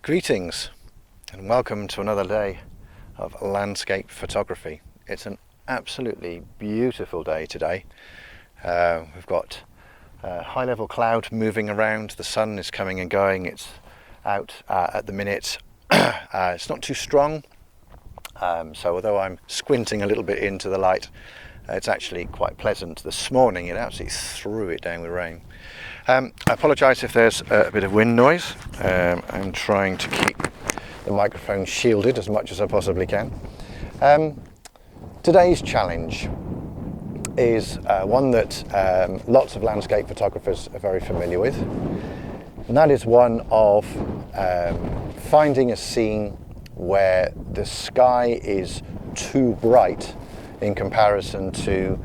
Greetings and welcome to another day of landscape photography. It's an absolutely beautiful day today. We've got a high-level cloud moving around, the sun is coming and going, it's out at the minute. It's not too strong, so although I'm squinting a little bit into the light, it's actually quite pleasant. This morning it absolutely threw it down with rain. I apologise if there's a bit of wind noise. I'm trying to keep the microphone shielded as much as I possibly can. Today's challenge is one that lots of landscape photographers are very familiar with, and that is one of finding a scene where the sky is too bright in comparison to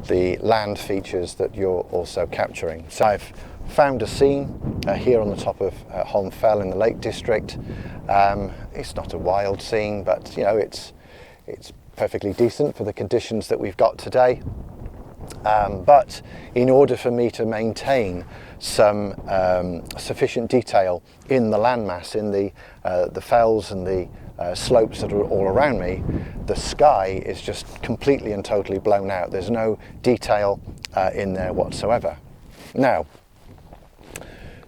the land features that you're also capturing. So I've found a scene here on the top of Holm Fell in the Lake District. It's not a wild scene, but you know, it's perfectly decent for the conditions that we've got today. But in order for me to maintain some sufficient detail in the landmass, in the fells and the slopes that are all around me, the sky is just completely and totally blown out. There's no detail in there whatsoever. Now,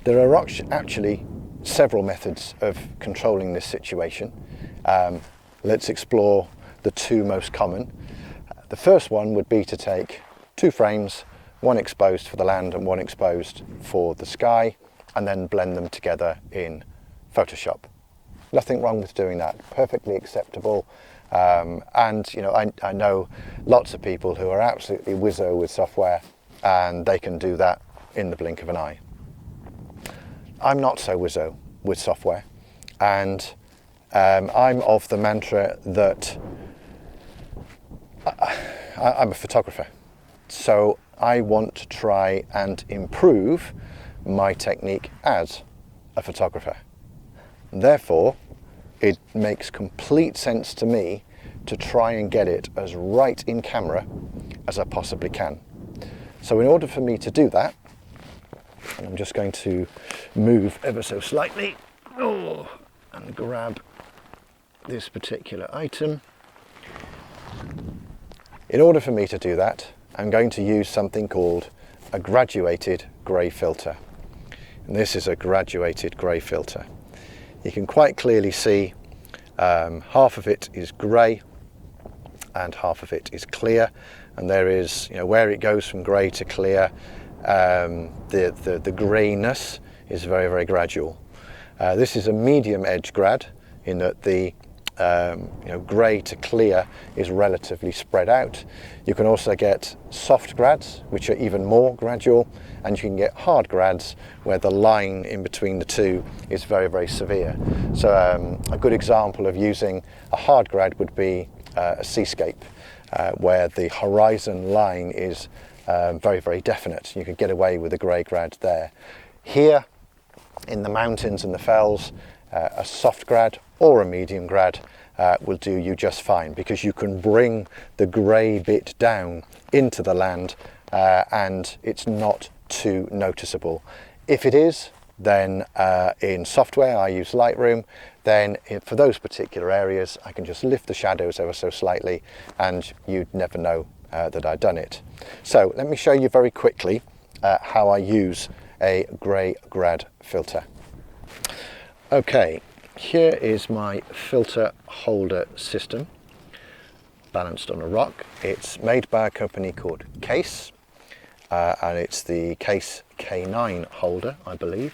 there are actually several methods of controlling this situation. Let's explore the two most common. The first one would be to take two frames, one exposed for the land and one exposed for the sky, and then blend them together in Photoshop. Nothing wrong with doing that, perfectly acceptable. And you know, I know lots of people who are absolutely whizzo with software, and they can do that in the blink of an eye. I'm not so whizzo with software, and I'm of the mantra that I'm a photographer, so I want to try and improve my technique as a photographer. Therefore, it makes complete sense to me to try and get it as right in camera as I possibly can. So in order for me to do that, I'm just going to move ever so slightly and grab this particular item. In order for me to do that, I'm going to use something called a graduated grey filter. And this is a graduated grey filter. You can quite clearly see half of it is grey and half of it is clear, and there is, you know, where it goes from grey to clear, the greyness is very, very gradual. This is a medium edge grad in that the grey to clear is relatively spread out. You can also get soft grads, which are even more gradual, and you can get hard grads where the line in between the two is very, very severe. So a good example of using a hard grad would be a seascape, where the horizon line is very, very definite. You could get away with a grey grad there. Here in the mountains and the fells, a soft grad or a medium grad will do you just fine, because you can bring the grey bit down into the land and it's not too noticeable. If it is, then in software, I use Lightroom, then for those particular areas I can just lift the shadows ever so slightly and you'd never know that I'd done it. So let me show you very quickly how I use a grey grad filter. Okay, here is my filter holder system balanced on a rock. It's made by a company called Case, and it's the Case K9 holder, I believe.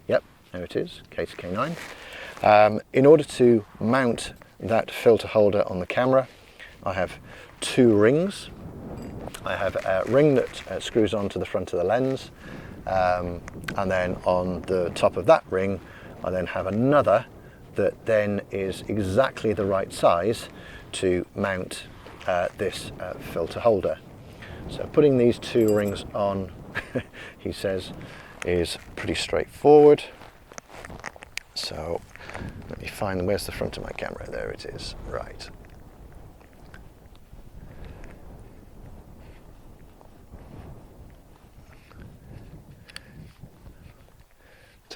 Yep, there it is, Case K9. In order to mount that filter holder on the camera, I have two rings. I have a ring that screws onto the front of the lens, and then on the top of that ring I then have another that then is exactly the right size to mount this filter holder. So putting these two rings on, he says, is pretty straightforward. So let me find, where's the front of my camera? There it is, right.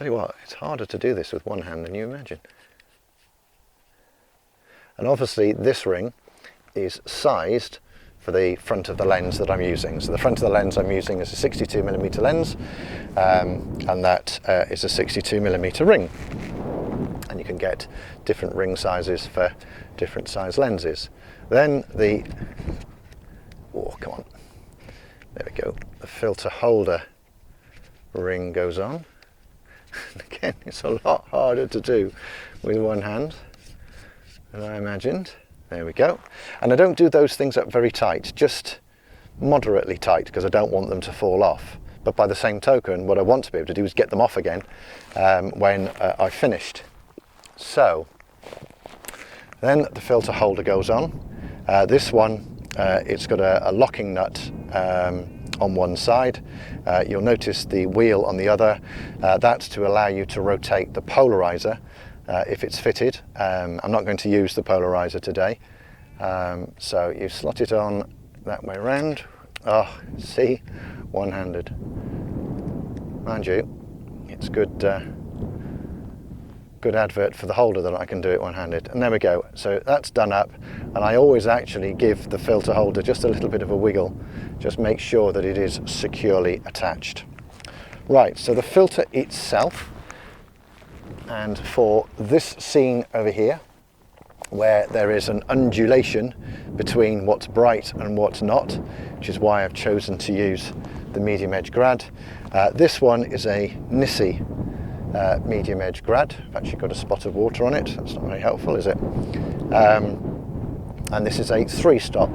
tell you what, it's harder to do this with one hand than you imagine. And obviously this ring is sized for the front of the lens that I'm using. So the front of the lens I'm using is a 62mm lens, and that is a 62mm ring. And you can get different ring sizes for different size lenses. Then the, oh come on, there we go, the filter holder ring goes on. And again, it's a lot harder to do with one hand than I imagined. There we go. And I don't do those things up very tight, just moderately tight, because I don't want them to fall off. But by the same token, what I want to be able to do is get them off again when I've finished. So then the filter holder goes on. This one, it's got a locking nut on one side. You'll notice the wheel on the other. That's to allow you to rotate the polarizer if it's fitted. I'm not going to use the polarizer today. So you slot it on that way around. Oh, see, one-handed. Mind you, it's good advert for the holder that I can do it one-handed. And there we go. So that's done up, and I always actually give the filter holder just a little bit of a wiggle, just make sure that it is securely attached. Right, so the filter itself, and for this scene over here, where there is an undulation between what's bright and what's not, which is why I've chosen to use the medium edge grad. This one is a Nissi medium edge grad. I've actually got a spot of water on it. That's not very helpful, is it? And this is a 3-stop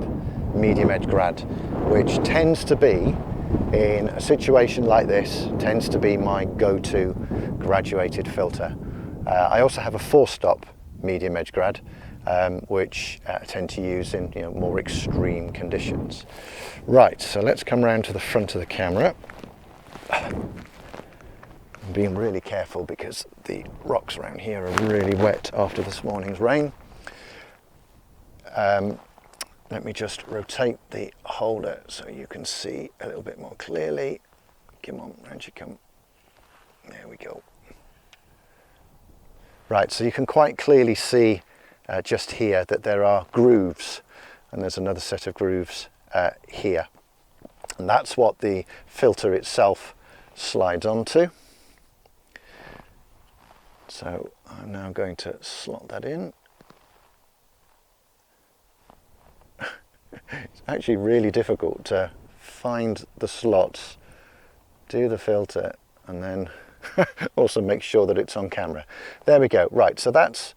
medium edge grad, which tends to be, in a situation like this, tends to be my go-to graduated filter. I also have a 4-stop medium edge grad, which I tend to use in more extreme conditions. Right, so let's come round to the front of the camera. I'm being really careful because the rocks around here are really wet after this morning's rain. Let me just rotate the holder so you can see a little bit more clearly. Come on, round you come. There we go. Right, so you can quite clearly see just here that there are grooves, and there's another set of grooves here. And that's what the filter itself slides onto. So I'm now going to slot that in. It's actually really difficult to find the slots, do the filter, and then also make sure that it's on camera. There we go. Right, so that's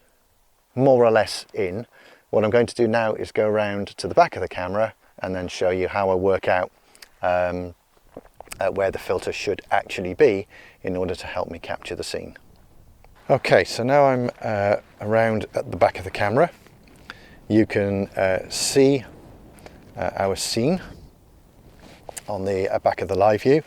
more or less in. What I'm going to do now is go around to the back of the camera and then show you how I work out where the filter should actually be in order to help me capture the scene. Okay, so now I'm around at the back of the camera. You can see our scene on the back of the live view.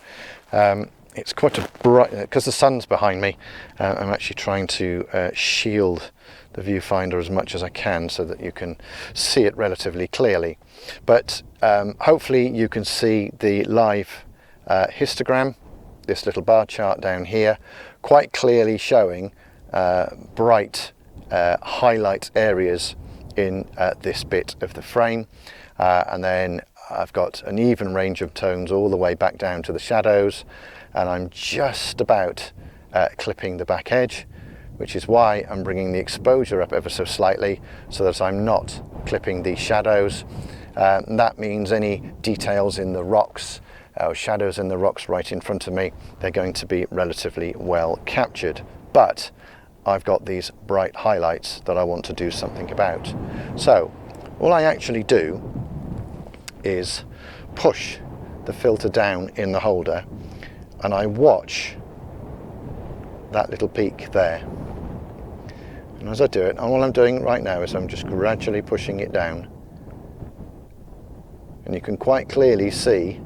It's quite a bright, because the sun's behind me, I'm actually trying to shield the viewfinder as much as I can so that you can see it relatively clearly. But hopefully you can see the live histogram, this little bar chart down here, quite clearly showing bright highlight areas in this bit of the frame. And then I've got an even range of tones all the way back down to the shadows, and I'm just about clipping the back edge, which is why I'm bringing the exposure up ever so slightly so that I'm not clipping the shadows. That means any details in the rocks or shadows in the rocks right in front of me, they're going to be relatively well captured. But I've got these bright highlights that I want to do something about. So all I actually do is push the filter down in the holder, and I watch that little peak there. And as I do it, and all I'm doing right now is I'm just gradually pushing it down, and you can quite clearly see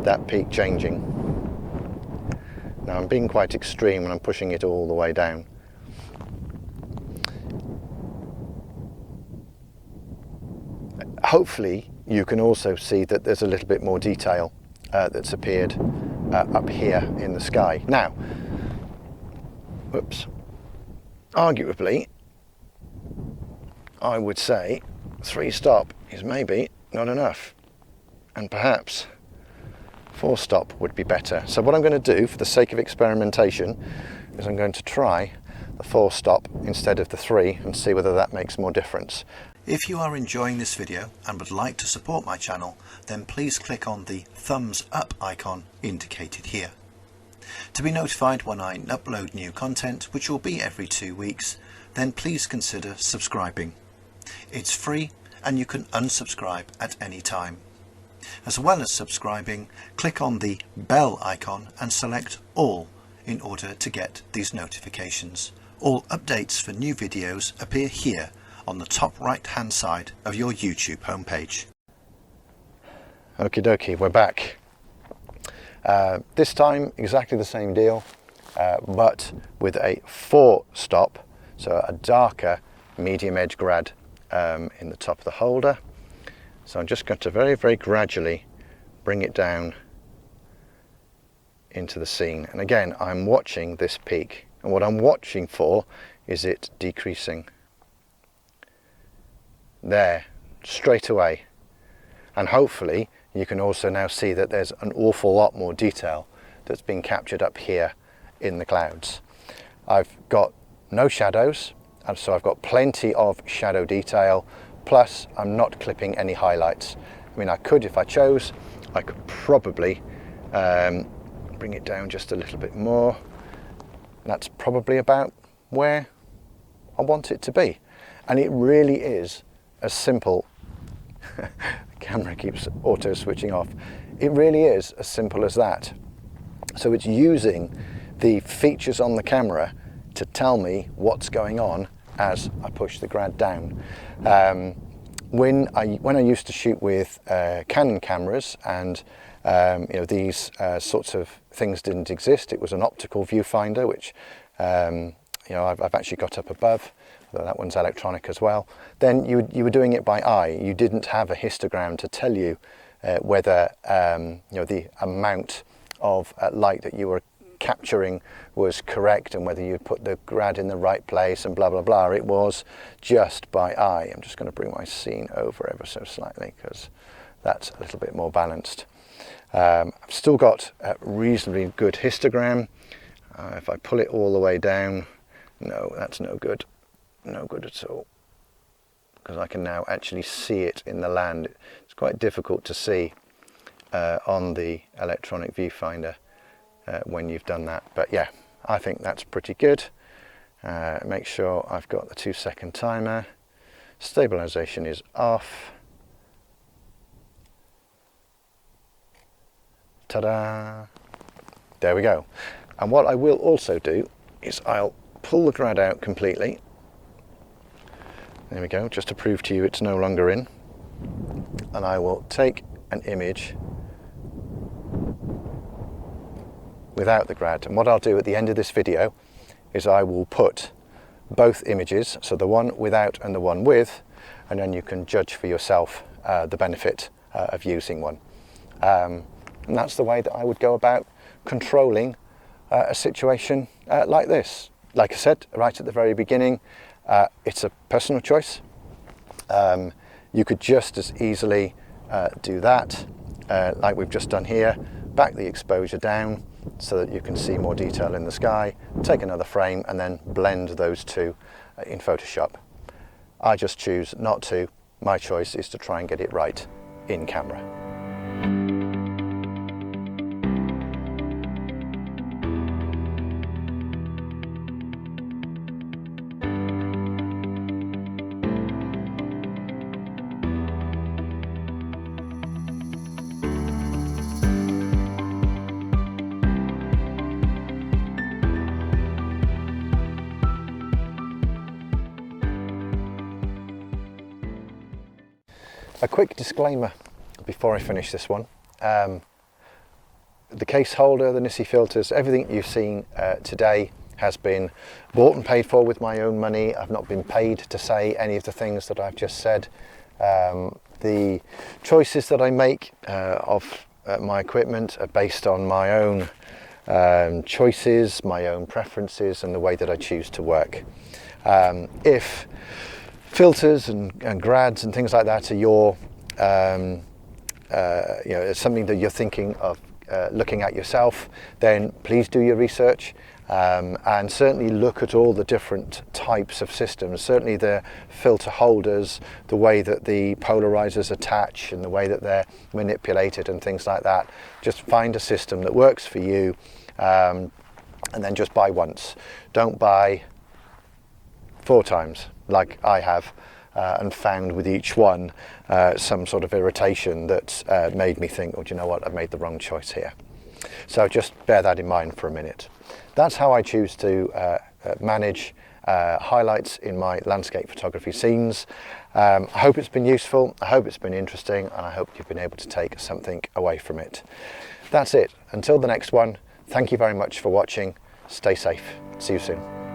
that peak changing. Now I'm being quite extreme and I'm pushing it all the way down. Hopefully you can also see that there's a little bit more detail that's appeared up here in the sky. Now, whoops, arguably, I would say 3-stop is maybe not enough, and perhaps 4-stop would be better. So what I'm going to do for the sake of experimentation is I'm going to try the 4-stop instead of the 3 and see whether that makes more difference. If you are enjoying this video and would like to support my channel, then please click on the thumbs up icon indicated here. To be notified when I upload new content, which will be every 2 weeks, then please consider subscribing. It's free and you can unsubscribe at any time. As well as subscribing, click on the bell icon and select all in order to get these notifications. All updates for new videos appear here on the top right hand side of your YouTube homepage. Okie dokie, we're back. This time exactly the same deal, but with a 4-stop, so a darker medium edge grad in the top of the holder. So I'm just going to very, very gradually bring it down into the scene. And again, I'm watching this peak, and what I'm watching for is it decreasing. There, straight away. And hopefully you can also now see that there's an awful lot more detail that's been captured up here in the clouds. I've got no shadows, and so I've got plenty of shadow detail, plus I'm not clipping any highlights. I mean, I could, if I chose, I could probably bring it down just a little bit more. That's probably about where I want it to be. And it really is as simple. The camera keeps auto switching off. It really is as simple as that. So it's using the features on the camera to tell me what's going on as I push the grad down. When I used to shoot with Canon cameras, and these sorts of things didn't exist, it was an optical viewfinder, which I've actually got up above, though that one's electronic as well. Then you were doing it by eye. You didn't have a histogram to tell you whether the amount of light that you were capturing was correct and whether you put the grad in the right place and blah blah blah. It was just by eye. I'm just going to bring my scene over ever so slightly because that's a little bit more balanced. I've still got a reasonably good histogram. If I pull it all the way down, no, that's no good at all, because I can now actually see it in the land. It's quite difficult to see on the electronic viewfinder when you've done that, but yeah, I think that's pretty good. Make sure I've got the 2-second timer. Stabilization is off. Ta-da! There we go. And what I will also do is I'll pull the grad out completely. There we go, just to prove to you it's no longer in. And I will take an image without the grad. And what I'll do at the end of this video is I will put both images, so the one without and the one with, and then you can judge for yourself the benefit of using one. And that's the way that I would go about controlling a situation like this. Like I said right at the very beginning, it's a personal choice. You could just as easily do that, like we've just done here, back the exposure down so that you can see more detail in the sky, take another frame and then blend those two in Photoshop. I just choose not to. My choice is to try and get it right in camera. A quick disclaimer before I finish this one. The case holder, the Nissi filters, everything you've seen today has been bought and paid for with my own money. I've not been paid to say any of the things that I've just said. The choices that I make of my equipment are based on my own choices, my own preferences, and the way that I choose to work. If filters and grads and things like that are your, it's something that you're thinking of looking at yourself, then please do your research. And certainly look at all the different types of systems, certainly the filter holders, the way that the polarizers attach and the way that they're manipulated and things like that. Just find a system that works for you, and then just buy once. Don't buy 4 times like I have, and found with each one some sort of irritation that made me think, oh, do you know what, I've made the wrong choice here. So just bear that in mind for a minute. That's how I choose to manage highlights in my landscape photography scenes. I hope it's been useful, I hope it's been interesting, and I hope you've been able to take something away from it. That's it. Until the next one, thank you very much for watching. Stay safe. See you soon.